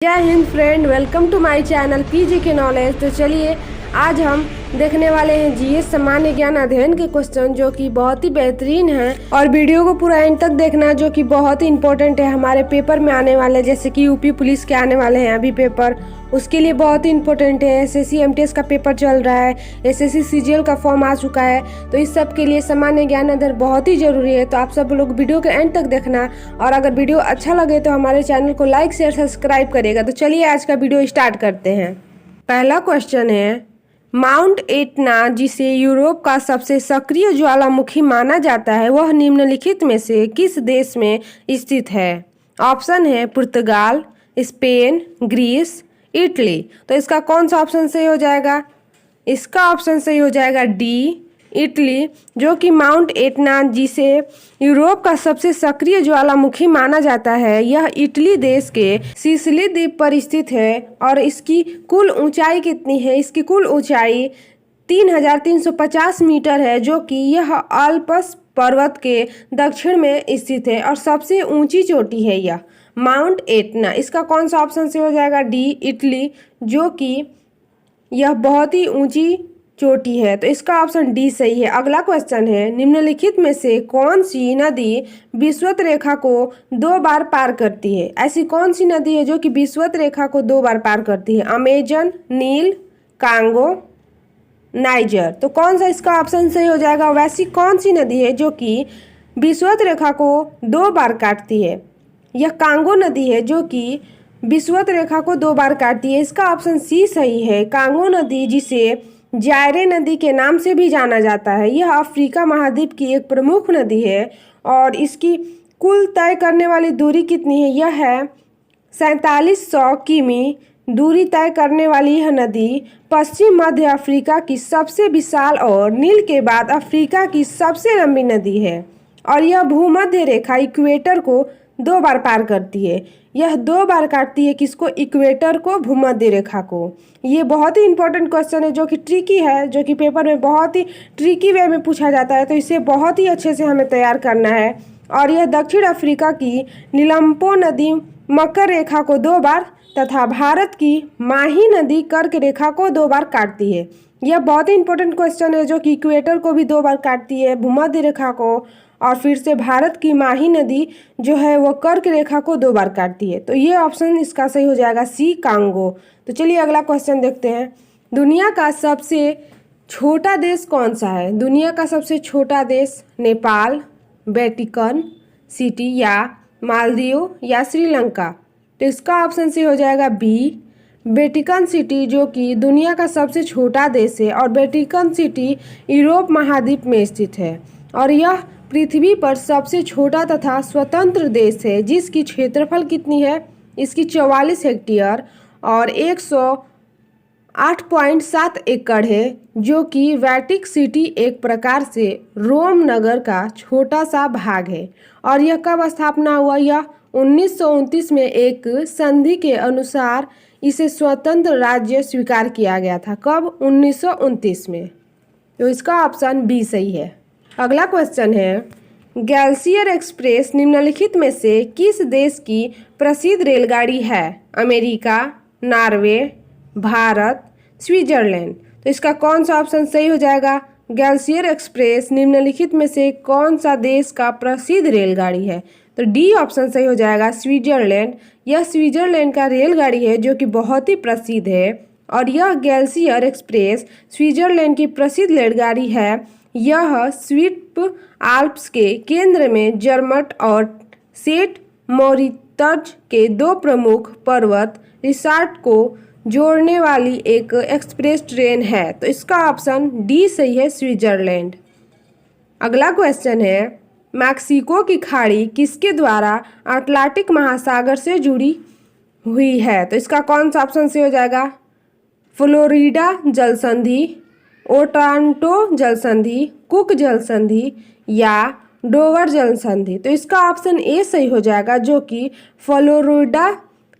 जय हिंद friend, welcome to my channel PG के नॉलेज। तो चलिए आज हम देखने वाले हैं जीएस सामान्य ज्ञान अध्ययन के क्वेश्चन जो कि बहुत ही बेहतरीन है। और वीडियो को पूरा एंड तक देखना जो कि बहुत ही इंपॉर्टेंट है हमारे पेपर में आने वाले, जैसे कि यूपी पुलिस के आने वाले हैं अभी पेपर, उसके लिए बहुत ही इंपॉर्टेंट है। एसएससी एमटीएस का पेपर चल रहा है, एसएससी सीजीएल का फॉर्म आ चुका है, तो इस सब के लिए सामान्य ज्ञान अध्ययन बहुत ही जरूरी है। तो आप सब लोग वीडियो के एंड तक देखना, और अगर वीडियो अच्छा लगे तो हमारे चैनल को लाइक शेयर सब्सक्राइब करिएगा। तो चलिए आज का वीडियो स्टार्ट करते हैं। पहला क्वेश्चन है, माउंट एटना जिसे यूरोप का सबसे सक्रिय ज्वालामुखी माना जाता है वह निम्नलिखित में से किस देश में स्थित है? ऑप्शन है पुर्तगाल, स्पेन, ग्रीस, इटली। तो इसका कौन सा ऑप्शन सही हो जाएगा? इसका ऑप्शन सही हो जाएगा डी, इटली, जो कि माउंट एटना जिसे यूरोप का सबसे सक्रिय ज्वालामुखी माना जाता है यह इटली देश के सिसिली द्वीप पर स्थित है। और इसकी कुल ऊंचाई कितनी है? इसकी कुल ऊंचाई 3350 मीटर है, जो कि यह अल्प्स पर्वत के दक्षिण में स्थित है और सबसे ऊंची चोटी है यह माउंट एटना। इसका कौन सा ऑप्शन से हो जाएगा? डी, इटली, जो कि यह बहुत ही ऊंची चोटी है। तो इसका ऑप्शन डी सही है। अगला क्वेश्चन है, निम्नलिखित में से कौन सी नदी विषुवत रेखा को 2 बार पार करती है? ऐसी कौन सी नदी है जो कि विषुवत रेखा को 2 बार पार करती है? अमेजन, नील, कांगो, नाइजर। तो कौन सा इसका ऑप्शन सही हो जाएगा? वैसी कौन सी नदी है जो कि विषुवत रेखा को 2 बार काटती है? यह कांगो नदी है जो कि विषुवत रेखा को 2 बार काटती है। इसका ऑप्शन सी सही है। कांगो नदी जिसे जायरे नदी के नाम से भी जाना जाता है, यह अफ्रीका महाद्वीप की एक प्रमुख नदी है और इसकी कुल तय करने वाली दूरी कितनी है? यह है 4700 किमी दूरी तय करने वाली यह नदी पश्चिम मध्य अफ्रीका की सबसे विशाल और नील के बाद अफ्रीका की सबसे लंबी नदी है। और यह भूमध्य रेखा इक्वेटर को 2 बार पार करती है। यह 2 बार काटती है किसको? इक्वेटर को, भूमध्य रेखा को। ये बहुत ही इंपॉर्टेंट क्वेश्चन है जो कि ट्रिकी है, जो कि पेपर में बहुत ही ट्रिकी वे में पूछा जाता है, तो इसे बहुत ही अच्छे से हमें तैयार करना है। और यह दक्षिण अफ्रीका की नीलम्पो नदी मकर रेखा को 2 बार तथा भारत की माही नदी कर्क रेखा को 2 बार काटती है। यह बहुत ही इंपॉर्टेंट क्वेश्चन है जो कि इक्वेटर को भी 2 बार काटती है, भूमध्य रेखा को, और फिर से भारत की माही नदी जो है वो कर्क रेखा को 2 बार काटती है। तो ये ऑप्शन इसका सही हो जाएगा सी, कांगो। तो चलिए अगला क्वेश्चन देखते हैं, दुनिया का सबसे छोटा देश कौन सा है? दुनिया का सबसे छोटा देश नेपाल, वेटिकन सिटी या मालदीव या श्रीलंका। तो इसका ऑप्शन सही हो जाएगा बी, वेटिकन सिटी, जो कि दुनिया का सबसे छोटा देश है और वेटिकन सिटी यूरोप महाद्वीप में स्थित है और यह पृथ्वी पर सबसे छोटा तथा स्वतंत्र देश है, जिसकी क्षेत्रफल कितनी है? इसकी 44 हेक्टेयर और 108.7 एकड़ है, जो कि वैटिक सिटी एक प्रकार से रोम नगर का छोटा सा भाग है। और यह कब स्थापना हुआ? यह 1929 में एक संधि के अनुसार इसे स्वतंत्र राज्य स्वीकार किया गया था। कब? 1929 में। तो इसका ऑप्शन बी सही है। अगला क्वेश्चन है, ग्लेशियर एक्सप्रेस निम्नलिखित में से किस देश की प्रसिद्ध रेलगाड़ी है? America, Norway, Bharat, Switzerland. तो इसका कौन सा ऑप्शन सही हो जाएगा? ग्लेशियर एक्सप्रेस निम्नलिखित में से कौन सा देश का प्रसिद्ध रेलगाड़ी है? तो डी ऑप्शन सही हो जाएगा, स्विट्जरलैंड। यह स्विट्जरलैंड का रेलगाड़ी है जो कि बहुत ही प्रसिद्ध है और यह ग्लेशियर एक्सप्रेस स्विट्जरलैंड की प्रसिद्ध रेलगाड़ी है। यह स्वीप आल्प्स के केंद्र में जर्मट और सेंट मॉरिट्ज के 2 प्रमुख पर्वत रिसॉर्ट को जोड़ने वाली एक एक्सप्रेस ट्रेन है। तो इसका ऑप्शन डी सही है, स्विट्जरलैंड। अगला क्वेश्चन है, मैक्सिको की खाड़ी किसके द्वारा अटलांटिक महासागर से जुड़ी हुई है? तो इसका कौन सा ऑप्शन से हो जाएगा? फ्लोरिडा जल संधि, ओटांटो जल संधि, कुक जल संधि या डोवर जल संधि। तो इसका ऑप्शन ए सही हो जाएगा, जो कि फ्लोरिडा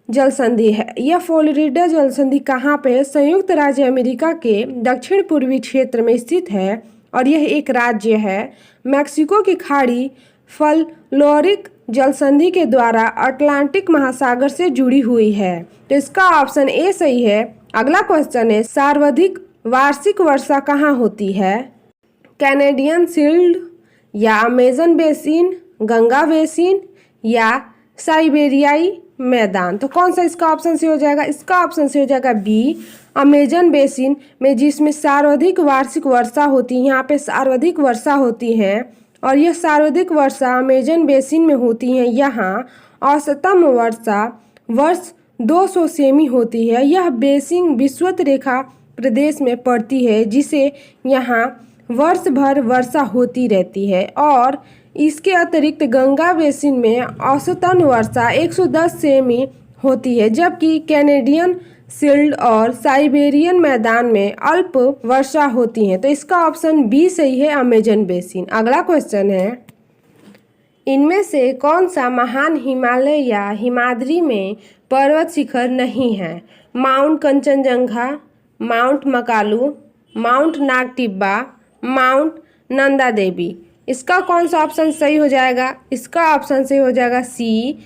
जल संधि है। यह फ्लोरिडा जल संधि कहाँ पे है? संयुक्त राज्य अमेरिका के दक्षिण पूर्वी क्षेत्र में स्थित है और यह एक राज्य है। मैक्सिको की खाड़ी फ्लोरिक जल संधि के द्वारा अटलांटिक महासागर से जुड़ी हुई है। तो इसका ऑप्शन ए सही है। अगला क्वेश्चन है, सर्वाधिक वार्षिक वर्षा कहाँ होती है? कैनेडियन शील्ड या अमेजन बेसिन, गंगा बेसिन या साइबेरियाई मैदान। तो कौन सा इसका ऑप्शन से हो जाएगा? इसका ऑप्शन से हो जाएगा बी, अमेजन बेसिन में, जिसमें सर्वाधिक वार्षिक वर्षा होती है। यहाँ पे सर्वाधिक वर्षा होती है और यह सर्वाधिक वर्षा अमेजन बेसिन में होती है। यहाँ औसतम वर्षा वर्ष 200 सेमी होती है। यह बेसिन विषुवत रेखा प्रदेश में पड़ती है, जिसे यहाँ वर्ष भर वर्षा होती रहती है। और इसके अतिरिक्त गंगा बेसिन में औसतन वर्षा 110 सेमी होती है, जबकि कैनेडियन शील्ड और साइबेरियन मैदान में अल्प वर्षा होती है। तो इसका ऑप्शन बी सही है, अमेजन बेसिन। अगला क्वेश्चन है, इनमें से कौन सा महान हिमालय या हिमाद्री में पर्वत शिखर नहीं है? Mount Kanchenjunga, mount Makalu, mount Nagtibba, mount Nanda Devi. इसका कौन सा ऑप्शन सही हो जाएगा? इसका ऑप्शन सही हो जाएगा सी,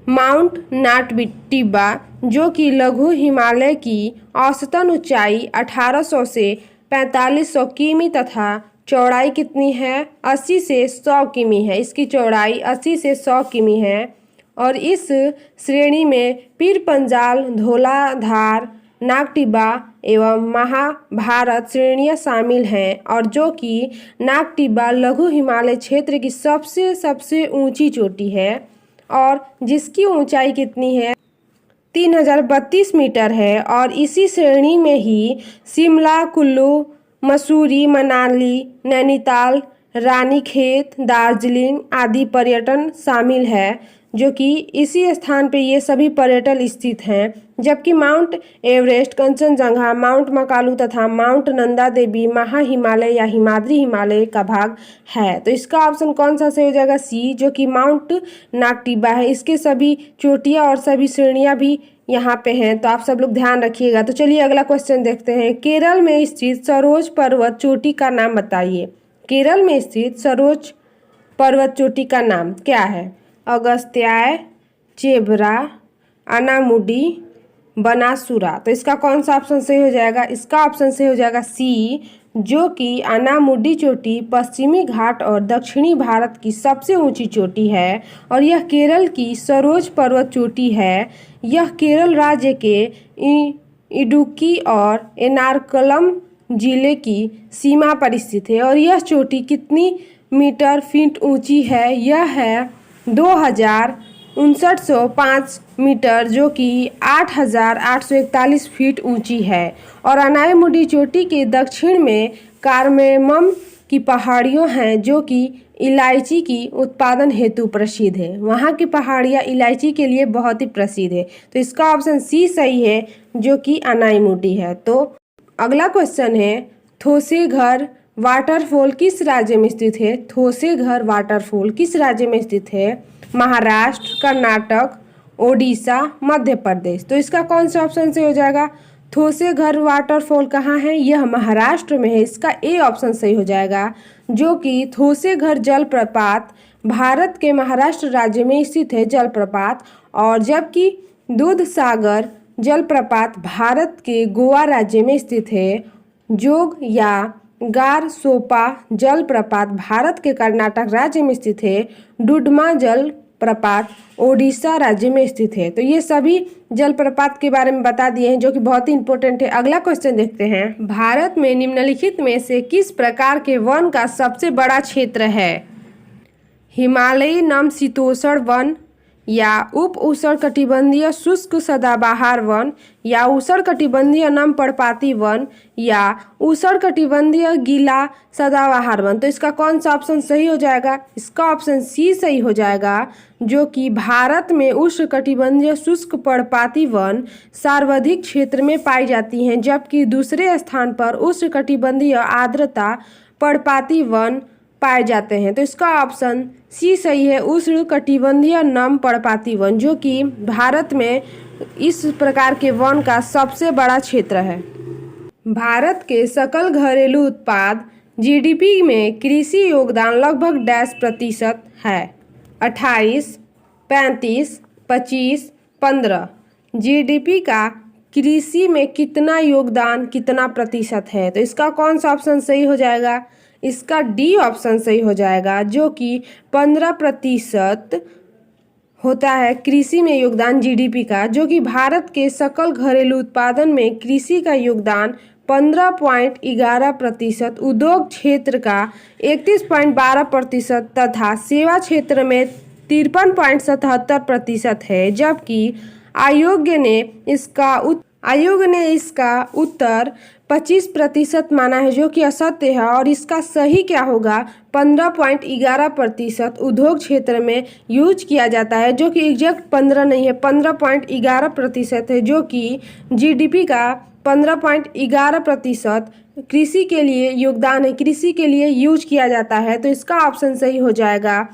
माउंट नागटिब्बा, जो कि लघु हिमालय की औसतन ऊंचाई 1800 से 4500 किमी तथा चौड़ाई कितनी है? 80 से 100 किमी है। इसकी चौड़ाई 80 से 100 किमी है और इस श्रेणी में पीर पंजाल, धौलाधार, नागटिब्बा एवं महाभारत श्रेणियां शामिल हैं, और जो कि नागटिब्बा लघु हिमालय क्षेत्र की सबसे ऊंची चोटी है और जिसकी ऊंचाई कितनी है? 3032 मीटर है। और इसी श्रेणी में ही शिमला, कुल्लू, मसूरी, मनाली, नैनीताल, रानीखेत, दार्जिलिंग आदि पर्यटन शामिल है, जो कि इसी स्थान पे ये सभी पर्यटन स्थित हैं। जबकि mount Everest, Kanchenjunga, mount Makalu तथा माउंट नंदा देवी महा हिमालय या हिमाद्री हिमालय का भाग है। तो इसका ऑप्शन कौन सा सही हो जाएगा? सी, जो कि माउंट नागटिब्बा है। इसके सभी चोटियाँ और सभी श्रेणियाँ भी यहाँ पे हैं, तो आप सब लोग ध्यान रखिएगा। तो चलिए अगला क्वेश्चन देखते हैं। केरल में स्थित सरोज पर्वत चोटी का नाम बताइए। केरल में स्थित सरोज पर्वत चोटी का नाम क्या है? अगस्त्याय, चेबरा, अनामुडी, बनासुरा। तो इसका कौन सा ऑप्शन सही हो जाएगा? इसका ऑप्शन सही हो जाएगा सी, जो कि अनामुडी चोटी पश्चिमी घाट और दक्षिणी भारत की सबसे ऊंची चोटी है और यह केरल की सरोज पर्वत चोटी है। यह केरल राज्य के इडुक्की और एर्नाकुलम जिले की सीमा पर स्थित है। और यह चोटी कितनी मीटर फीट ऊंची है? यह है 29,505 मीटर, जो कि 8,841 फीट ऊंची है। और अनायमुडी चोटी के दक्षिण में कार्मेमम की पहाड़ियाँ हैं, जो कि इलायची की उत्पादन हेतु प्रसिद्ध है। वहाँ की पहाड़ियाँ इलायची के लिए बहुत ही प्रसिद्ध है। तो इसका ऑप्शन सी सही है, जो कि अनायमुडी है। तो अगला क्वेश्चन है, थोसेघर वाटरफॉल किस राज्य में स्थित है? थोसेघर वाटरफॉल किस राज्य में स्थित है? महाराष्ट्र, कर्नाटक, ओडिशा, मध्य प्रदेश। तो इसका कौन सा ऑप्शन से हो जाएगा? थोसेघर वाटरफॉल कहाँ है? यह महाराष्ट्र में है। इसका ए ऑप्शन सही हो जाएगा, जो कि थोसेघर जलप्रपात भारत के महाराष्ट्र राज्य में स्थित है जलप्रपात। और जबकि दूधसागर जलप्रपात भारत के गोवा राज्य में स्थित है। जोग या गारसोपा जलप्रपात भारत के कर्नाटक राज्य में स्थित है। डुडमा जलप्रपात ओडिशा राज्य में स्थित है। तो ये सभी जलप्रपात के बारे में बता दिए हैं, जो कि बहुत ही इंपॉर्टेंट है। अगला क्वेश्चन देखते हैं। भारत में निम्नलिखित में से किस प्रकार के वन का सबसे बड़ा क्षेत्र है? हिमालयी समशीतोष्ण वन या उप उष्णकटिबंधीय शुष्क सदाबहार वन या उष्णकटिबंधीय नम पर्णपाती वन या उष्णकटिबंधीय गीला सदाबहार वन। तो इसका कौन सा ऑप्शन सही हो जाएगा? इसका ऑप्शन सी सही हो जाएगा, जो कि भारत में उष्णकटिबंधीय शुष्क पर्णपाती वन सर्वाधिक क्षेत्र में पाई जाती हैं, जबकि दूसरे स्थान पर उष्णकटिबंधीय आर्द्रता पर्णपाती वन पाए जाते हैं। तो इसका ऑप्शन सी सही है, उष्णकटिबंधीय नम पर्णपाती वन, जो कि भारत में इस प्रकार के वन का सबसे बड़ा क्षेत्र है। भारत के सकल घरेलू उत्पाद जीडीपी में कृषि योगदान लगभग 10% है। 28, 35, 25, 15। जीडीपी का कृषि में कितना योगदान कितना प्रतिशत है? तो इसका कौन सा ऑप्शन सही हो जाएगा? इसका डी ऑप्शन सही हो जाएगा, जो कि 15% होता है कृषि में योगदान जीडीपी का, जो कि भारत के सकल घरेलू उत्पादन में कृषि का योगदान 15.11%, उद्योग क्षेत्र का 31.12% तथा सेवा क्षेत्र में 53.77% है। जबकि आयोग ने इसका उत्तर 25% माना है, जो कि असत्य है। और इसका सही क्या होगा? 15.11% उद्योग क्षेत्र में यूज किया जाता है, जो कि एग्जैक्ट 15 नहीं है, 15.11% है, जो कि जीडीपी का 15.11% कृषि के लिए योगदान है, कृषि के लिए यूज किया जाता है। तो इसका ऑप्शन सही हो जाएगा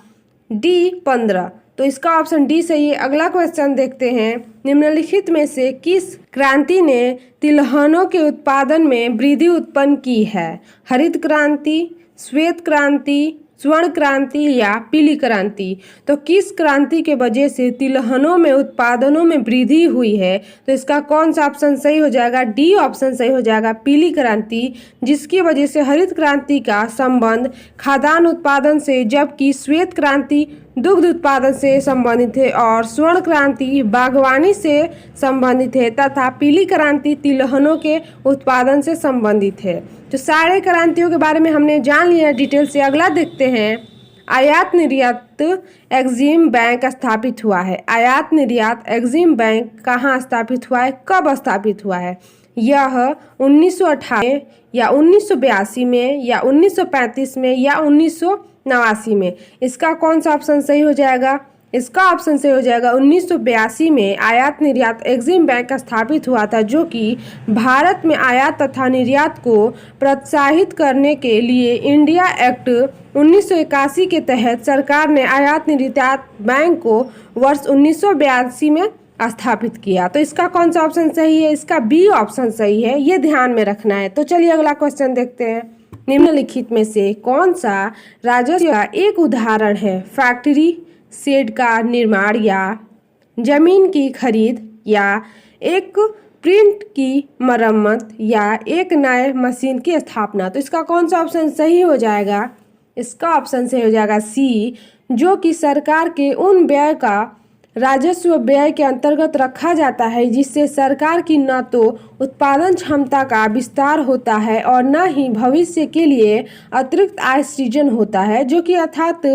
डी 15। तो इसका ऑप्शन डी सही है। अगला क्वेश्चन देखते हैं, निम्नलिखित में से किस क्रांति ने तिलहनों के उत्पादन में वृद्धि उत्पन्न की है? हरित क्रांति, श्वेत क्रांति, स्वर्ण क्रांति या पीली क्रांति? तो किस क्रांति के वजह से तिलहनों में उत्पादनों में वृद्धि हुई है? तो इसका कौन सा ऑप्शन सही हो जाएगा? डी ऑप्शन सही हो जाएगा, पीली क्रांति, जिसकी वजह से हरित क्रांति का संबंध खाद्यान्न उत्पादन से, जबकि श्वेत क्रांति दुग्ध उत्पादन से संबंधित है और स्वर्ण क्रांति बागवानी से संबंधित है तथा पीली क्रांति तिलहनों के उत्पादन से संबंधित है। तो सारे क्रांतियों के बारे में हमने जान लिया डिटेल से। अगला देखते हैं, आयात निर्यात एग्जिम बैंक स्थापित हुआ है। आयात निर्यात एग्जिम बैंक कहाँ स्थापित हुआ है, कब स्थापित हुआ है? यह 1958 या 1982 में या 1935 में या 1989 में? इसका कौन सा ऑप्शन सही हो जाएगा? इसका ऑप्शन सही हो जाएगा 1982 में आयात निर्यात एग्जिम बैंक स्थापित हुआ था, जो कि भारत में आयात तथा निर्यात को प्रोत्साहित करने के लिए इंडिया एक्ट 1981 के तहत सरकार ने आयात निर्यात बैंक को वर्ष 1982 में स्थापित किया। तो इसका कौन सा ऑप्शन सही है? इसका बी ऑप्शन सही है, ये ध्यान में रखना है। तो चलिए अगला क्वेश्चन देखते हैं, निम्नलिखित में से कौन सा राजस्व का एक उदाहरण है? फैक्ट्री शेड का निर्माण या जमीन की खरीद या एक प्रिंट की मरम्मत या एक नए मशीन की स्थापना? तो इसका कौन सा ऑप्शन सही हो जाएगा? इसका ऑप्शन सही हो जाएगा सी, जो कि सरकार के उन व्यय का राजस्व व्यय के अंतर्गत रखा जाता है जिससे सरकार की न तो उत्पादन क्षमता का विस्तार होता है और न ही भविष्य के लिए अतिरिक्त आय सृजन होता है, जो कि अर्थात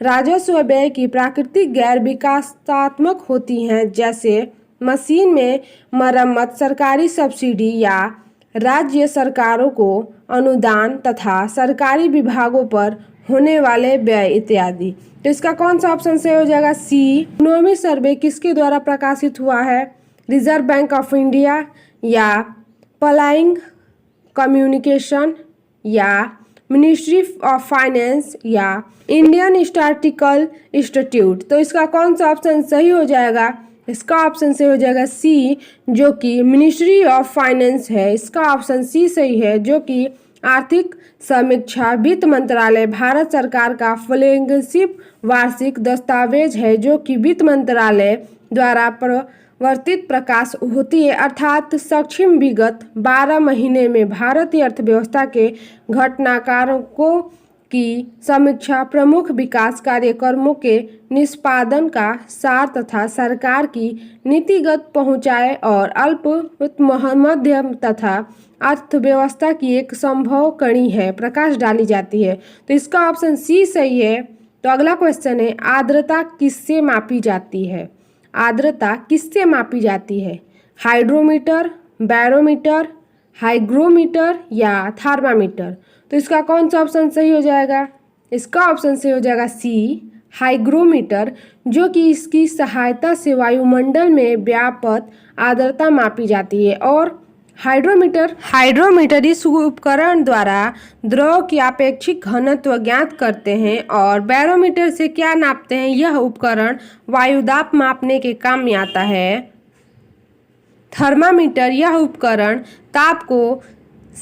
राजस्व व्यय की प्राकृतिक गैर विकासात्मक होती हैं, जैसे मशीन में मरम्मत, सरकारी सब्सिडी या राज्य सरकारों को अनुदान तथा सरकारी विभागों पर होने वाले व्यय इत्यादि। तो इसका कौन सा ऑप्शन सही हो जाएगा? सी। इकोनॉमी सर्वे किसके द्वारा प्रकाशित हुआ है? रिजर्व बैंक ऑफ इंडिया या प्लाइंग कम्युनिकेशन या मिनिस्ट्री ऑफ फाइनेंस या इंडियन स्टैटिस्टिकल इंस्टीट्यूट? तो इसका कौन सा ऑप्शन सही हो जाएगा? इसका ऑप्शन सही हो जाएगा सी, जो कि मिनिस्ट्री ऑफ फाइनेंस है। इसका ऑप्शन सी सही है, जो कि आर्थिक समीक्षा वित्त मंत्रालय भारत सरकार का फ्लैगशिप वार्षिक दस्तावेज है, जो कि वित्त मंत्रालय द्वारा प्रवर्तित प्रकाश होती है। अर्थात सक्षम विगत 12 महीने में भारतीय अर्थव्यवस्था के घटनाक्रमों की समीक्षा, प्रमुख विकास कार्यक्रमों के निष्पादन का सार तथा सरकार की नीतिगत पहुंचाए और अल्प मध्यम तथा अर्थव्यवस्था की एक संभव कड़ी है प्रकाश डाली जाती है। तो इसका ऑप्शन सी सही है। तो अगला क्वेश्चन है, आर्द्रता किससे मापी जाती है? आर्द्रता किससे मापी जाती है? हाइड्रोमीटर, बैरोमीटर, हाइग्रोमीटर या थर्मामीटर? तो इसका कौन सा ऑप्शन सही हो जाएगा? इसका ऑप्शन सही हो जाएगा सी, हाइग्रोमीटर, जो कि इसकी सहायता से वायुमंडल में व्याप्त आर्द्रता मापी जाती है। और हाइड्रोमीटर इस उपकरण द्वारा द्रव की अपेक्षिक घनत्व ज्ञात करते हैं। और बैरोमीटर से क्या नापते हैं? यह उपकरण वायुदाब मापने के काम में आता है। थर्मामीटर यह उपकरण ताप को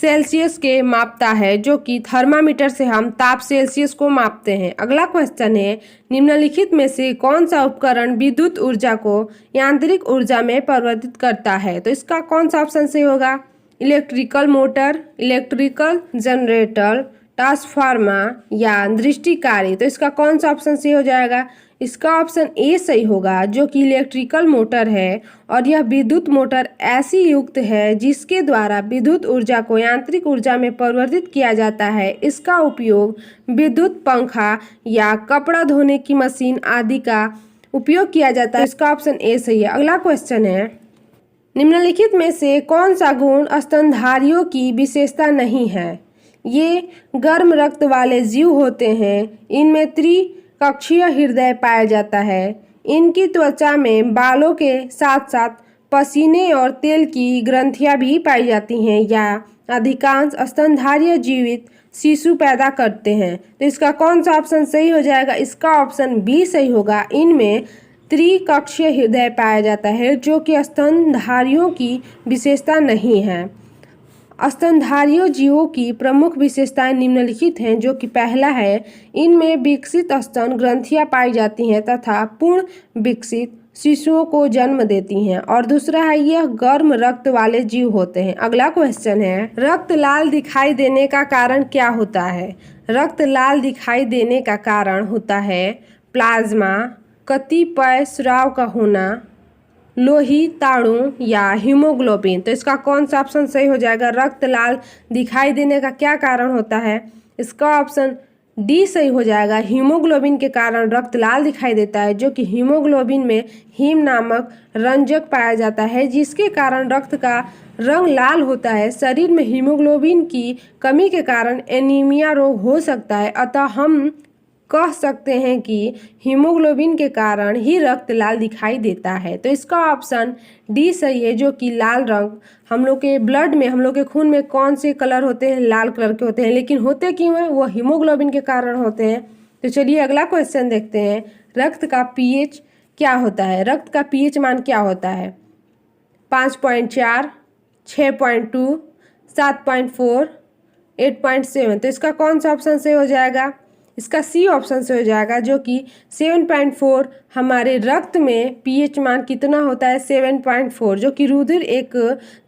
सेल्सियस के मापता है, जो कि थर्मामीटर से हम ताप सेल्सियस को मापते हैं। अगला क्वेश्चन है, निम्नलिखित में से कौन सा उपकरण विद्युत ऊर्जा को यांत्रिक ऊर्जा में परिवर्तित करता है? तो इसका कौन सा ऑप्शन सही होगा? Electrical motor, electrical generator, transformer या दृष्टिकारी। तो इसका कौन सा ऑप्शन सही हो जाएगा? इसका ऑप्शन ए सही होगा, जो कि इलेक्ट्रिकल मोटर है। और यह विद्युत मोटर ऐसी युक्त है जिसके द्वारा विद्युत ऊर्जा को यांत्रिक ऊर्जा में परिवर्तित किया जाता है। इसका उपयोग विद्युत पंखा या कपड़ा धोने की मशीन आदि का उपयोग किया जाता है। इसका ऑप्शन ए सही है। अगला क्वेश्चन है, निम्नलिखित में से कौन सा गुण स्तनधारियों की विशेषता नहीं है? ये गर्म रक्त वाले जीव होते हैं। इनमें त्रिकक्षीय हृदय पाया जाता है। इनकी त्वचा में बालों के साथ साथ पसीने और तेल की ग्रंथियां भी पाई जाती हैं। या अधिकांश स्तनधारी जीवित शिशु पैदा करते हैं। तो इसका कौन सा ऑप्शन सही हो जाएगा? इसका ऑप्शन बी सही होगा। इनमें त्रिकक्षीय हृदय पाया जाता है, जो कि स्तनधारियों की विशेषता नहीं है। स्तनधारी जीवों की प्रमुख विशेषताएं निम्नलिखित हैं, जो कि पहला है, इनमें विकसित स्तन ग्रंथियां पाई जाती हैं तथा पूर्ण विकसित शिशुओं को जन्म देती हैं। और दूसरा है, यह गर्म रक्त वाले जीव होते हैं। अगला क्वेश्चन है, रक्त लाल दिखाई देने का कारण क्या होता है? रक्त लाल दिखाई देने का कारण होता है प्लाज्मा, कतिपय स्राव का होना, लोहिताणु या हीमोग्लोबिन। तो इसका कौन सा ऑप्शन सही हो जाएगा? रक्त लाल दिखाई देने का क्या कारण होता है? इसका ऑप्शन डी सही हो जाएगा। हीमोग्लोबिन के कारण रक्त लाल दिखाई देता है, जो कि हीमोग्लोबिन में हीम नामक रंजक पाया जाता है, जिसके कारण रक्त का रंग लाल होता है। शरीर में हीमोग्लोबिन की कमी के कारण एनीमिया रोग हो सकता है। अतः हम कह सकते हैं कि हीमोग्लोबिन के कारण ही रक्त लाल दिखाई देता है। तो इसका ऑप्शन डी सही है, जो कि लाल रंग हम लोग के ब्लड में, हम लोग के खून में कौन से कलर होते हैं? लाल कलर के होते हैं। लेकिन होते क्यों हैं? वो हीमोग्लोबिन के कारण होते हैं। तो चलिए अगला क्वेश्चन देखते हैं, रक्त का पीएच क्या होता है? रक्त का पीएच मान क्या होता है? 5.4, 6.2, 7.4, 8.7। तो इसका कौन सा ऑप्शन सही हो जाएगा? इसका सी ऑप्शन से हो जाएगा, जो कि 7.4 हमारे रक्त में पीएच मान कितना होता है? 7.4, जो कि रुधिर एक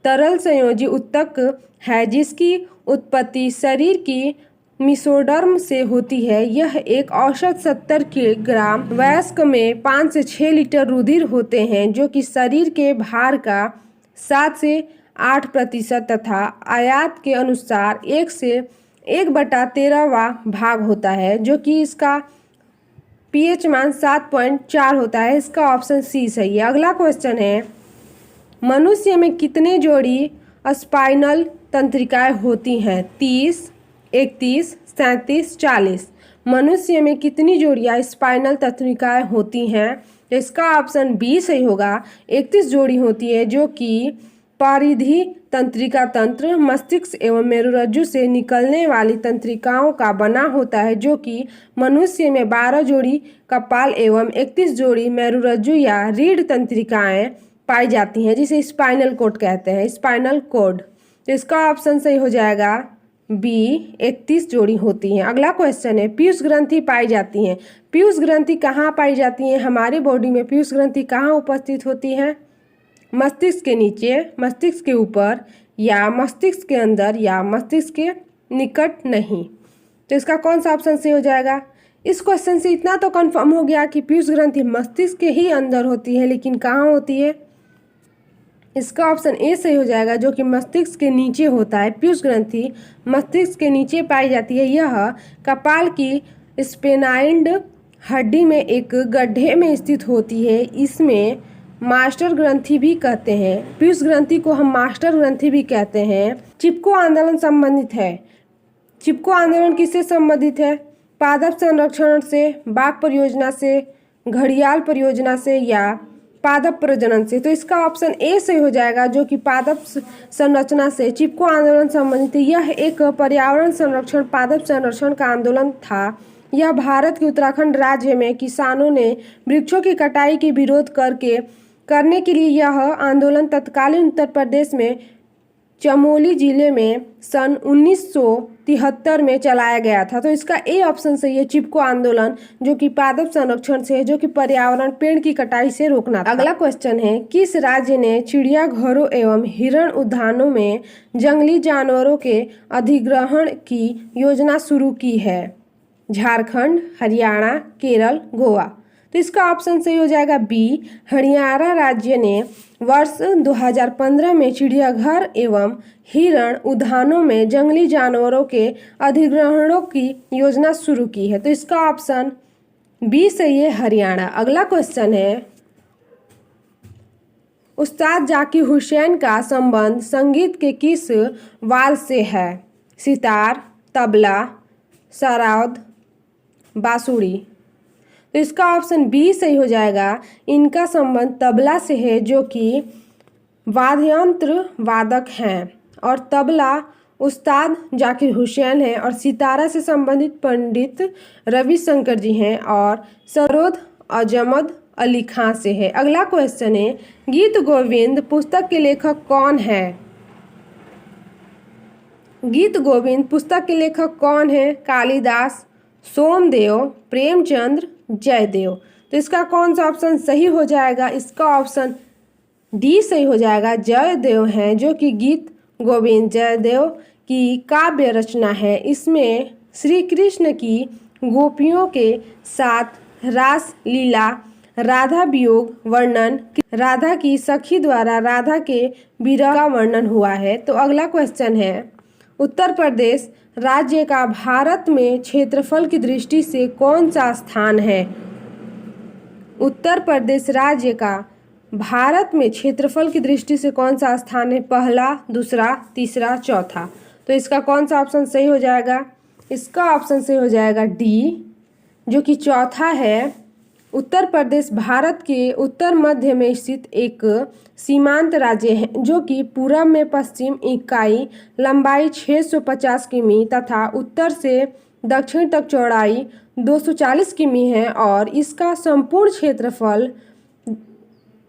तरल संयोजी उत्तक है जिसकी उत्पत्ति शरीर की मेसोडर्म से होती है। यह एक औसत 70 किलोग्राम, वयस्क में 5 से 6 लीटर रुधिर होते हैं, जो कि शरीर के भार का 7 से 8% तथा आयात के अनुसार 1 से 1/13वां भाग होता है, जो कि इसका पीएच मान 7.4 होता है। इसका ऑप्शन सी सही है। अगला क्वेश्चन है, मनुष्य में कितने जोड़ी स्पाइनल तंत्रिकाएं होती हैं? 30, 31, 37, 40। मनुष्य में कितनी जोड़ियां स्पाइनल तंत्रिकाएं होती हैं? तो इसका ऑप्शन बी सही होगा। 31 जोड़ी होती है, जो कि परिधि तंत्रिका तंत्र मस्तिष्क एवं मेरुरज्जु से निकलने वाली तंत्रिकाओं का बना होता है, जो कि मनुष्य में 12 जोड़ी कपाल एवं 31 जोड़ी मेरुरज्जु या रीढ़ तंत्रिकाएं पाई जाती हैं, जिसे स्पाइनल कोड कहते हैं। Spinal cord. तो इसका ऑप्शन सही हो जाएगा बी, 31 जोड़ी होती हैं। अगला क्वेश्चन है, पीयूष ग्रंथि पाई जाती हैं। पीयूष ग्रंथि कहाँ पाई जाती हैं? हमारे बॉडी में पीयूष ग्रंथि कहाँ उपस्थित होती है? मस्तिष्क के नीचे, मस्तिष्क के ऊपर, या मस्तिष्क के अंदर, या मस्तिष्क के निकट नहीं। तो इसका कौन सा ऑप्शन सही हो जाएगा? इस क्वेश्चन से इतना तो कंफर्म हो गया कि पीयूष ग्रंथि मस्तिष्क के ही अंदर होती है, लेकिन कहाँ होती है? इसका ऑप्शन ए सही हो जाएगा, जो कि मस्तिष्क के नीचे होता है। पीयूष ग्रंथि मस्तिष्क के नीचे पाई जाती है। यह कपाल की स्पेनाइड हड्डी में एक गड्ढे में स्थित होती है। इसमें मास्टर ग्रंथि भी कहते हैं। पीयूष ग्रंथि को हम मास्टर ग्रंथि भी कहते हैं। चिपको आंदोलन संबंधित है। चिपको आंदोलन किससे संबंधित है? पादप संरक्षण से, बाघ परियोजना से, घड़ियाल परियोजना से, या पादप प्रजनन से। तो इसका ऑप्शन ए सही हो जाएगा, जो कि पादप संरचना से चिपको आंदोलन संबंधित है। यह एक पर्यावरण संरक्षण, पादप संरक्षण का आंदोलन था। यह भारत के उत्तराखंड राज्य में किसानों ने वृक्षों की कटाई की विरोध करने के लिए यह आंदोलन तत्कालीन उत्तर प्रदेश में चमोली जिले में सन 1973 में चलाया गया था। तो इसका ए ऑप्शन सही है, चिपको आंदोलन, जो कि पादप संरक्षण से है, जो कि पर्यावरण पेड़ की कटाई से रोकना था। अगला क्वेश्चन है, किस राज्य ने चिड़ियाघरों एवं हिरण उद्यानों में जंगली जानवरों के अधिग्रहण की योजना शुरू की है? झारखंड, हरियाणा, केरल, गोवा। तो इसका ऑप्शन सही हो जाएगा बी, हरियाणा राज्य ने वर्ष 2015 में चिड़ियाघर एवं हिरण उद्यानों में जंगली जानवरों के अधिग्रहणों की योजना शुरू की है। तो इसका ऑप्शन बी सही है, हरियाणा। अगला क्वेश्चन है, उस्ताद जाकिर हुसैन का संबंध संगीत के किस वाद्य से है? सितार, तबला, सरोद, बांसुरी। तो इसका ऑप्शन बी सही हो जाएगा, इनका संबंध तबला से है, जो कि वाद्ययंत्र वादक हैं, और तबला उस्ताद जाकिर हुसैन है, और सितारा से संबंधित पंडित रविशंकर जी हैं, और सरोद अजमद अली खां से है। अगला क्वेश्चन है, गीत गोविंद पुस्तक के लेखक कौन है? गीत गोविंद पुस्तक के लेखक कौन है? कालिदास, सोमदेव, प्रेमचंद्र, जयदेव। तो इसका कौन सा ऑप्शन सही हो जाएगा? इसका ऑप्शन डी सही हो जाएगा, जयदेव हैं, जो कि गीत गोविंद जयदेव की काव्य रचना है। इसमें श्री कृष्ण की गोपियों के साथ रास लीला, राधा वियोग वर्णन, राधा की सखी द्वारा राधा के विरह का वर्णन हुआ है। तो अगला क्वेश्चन है, उत्तर प्रदेश राज्य का भारत में क्षेत्रफल की दृष्टि से कौन सा स्थान है? उत्तर प्रदेश राज्य का भारत में क्षेत्रफल की दृष्टि से कौन सा स्थान है? पहला, दूसरा, तीसरा, चौथा। तो इसका कौन सा ऑप्शन सही हो जाएगा? इसका ऑप्शन सही हो जाएगा डी, जो कि चौथा है। उत्तर प्रदेश भारत के उत्तर मध्य में स्थित एक सीमांत राज्य है, जो कि पूरब में पश्चिम इकाई लंबाई 650 किमी तथा उत्तर से दक्षिण तक चौड़ाई 240 किमी है, और इसका संपूर्ण क्षेत्रफल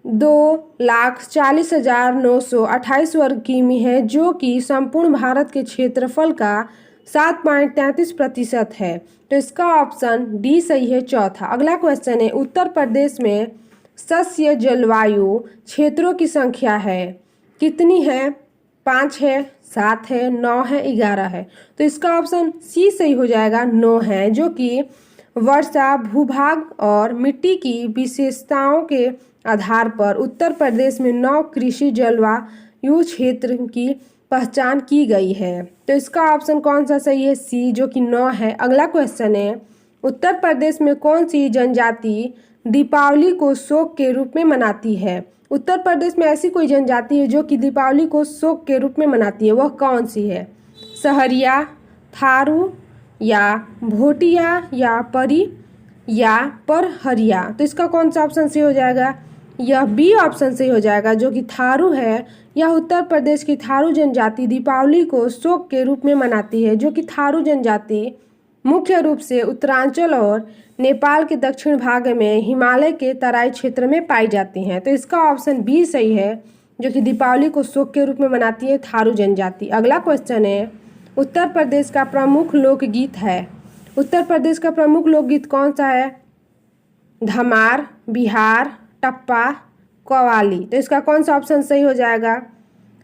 2,40,928 वर्ग किमी है, जो कि संपूर्ण भारत के क्षेत्रफल का 7.33% है। तो इसका ऑप्शन डी सही है, चौथा। अगला क्वेश्चन है, उत्तर प्रदेश में सस्य जलवायु क्षेत्रों की संख्या है कितनी है? 5 है, 7 है, 9 है, 11 है। तो इसका ऑप्शन सी सही हो जाएगा, 9 है, जो कि वर्षा, भूभाग और मिट्टी की विशेषताओं के आधार पर उत्तर प्रदेश में 9 कृषि जलवायु क्षेत्र की पहचान की गई है। तो इसका ऑप्शन कौन सा सही है? सी, जो कि 9 है। अगला क्वेश्चन है, उत्तर प्रदेश में कौन सी जनजाति दीपावली को शोक के रूप में मनाती है? उत्तर प्रदेश में ऐसी कोई जनजाति है जो कि दीपावली को शोक के रूप में मनाती है, वह कौन सी है? सहरिया, थारू, या भोटिया, या परी, या परहरिया। तो इसका कौन सा ऑप्शन सही हो जाएगा? यह बी ऑप्शन सही हो जाएगा, जो कि थारू है। यह उत्तर प्रदेश की थारू जनजाति दीपावली को शोक के रूप में मनाती है, जो कि थारू जनजाति मुख्य रूप से उत्तरांचल और नेपाल के दक्षिण भाग में हिमालय के तराई क्षेत्र में पाई जाती हैं। तो इसका ऑप्शन बी सही है, जो कि दीपावली को शोक के रूप में मनाती है थारू जनजाति। अगला क्वेश्चन है, उत्तर प्रदेश का प्रमुख लोकगीत है। उत्तर प्रदेश का प्रमुख लोकगीत कौन सा है? धमार, बिहार, टप्पा, कव्वाली। तो इसका कौन सा ऑप्शन सही हो जाएगा?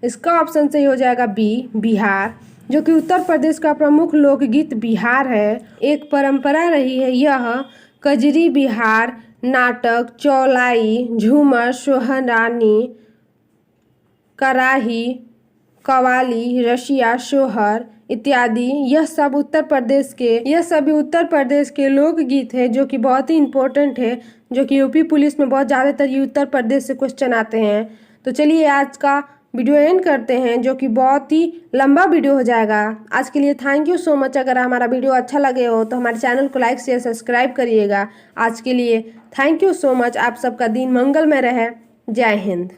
इसका ऑप्शन सही हो जाएगा बी, बिहार, जो कि उत्तर प्रदेश का प्रमुख लोकगीत बिहार है। एक परंपरा रही है यह कजरी बिहार नाटक, चौलाई, झूमर, सोहरानी, कराही, कव्वाली, रसिया, सोहर इत्यादि, यह सभी उत्तर प्रदेश के लोकगीत है, जो कि बहुत ही इम्पोर्टेंट है, जो कि यूपी पुलिस में बहुत ज़्यादातर ये उत्तर प्रदेश से क्वेश्चन आते हैं। तो चलिए आज का वीडियो एंड करते हैं, जो कि बहुत ही लंबा वीडियो हो जाएगा। आज के लिए थैंक यू सो मच। अगर हमारा वीडियो अच्छा लगे हो तो हमारे चैनल को लाइक शेयर सब्सक्राइब करिएगा। आज के लिए थैंक यू सो मच। आप सबका दिन मंगलमय रहे। जय हिंद।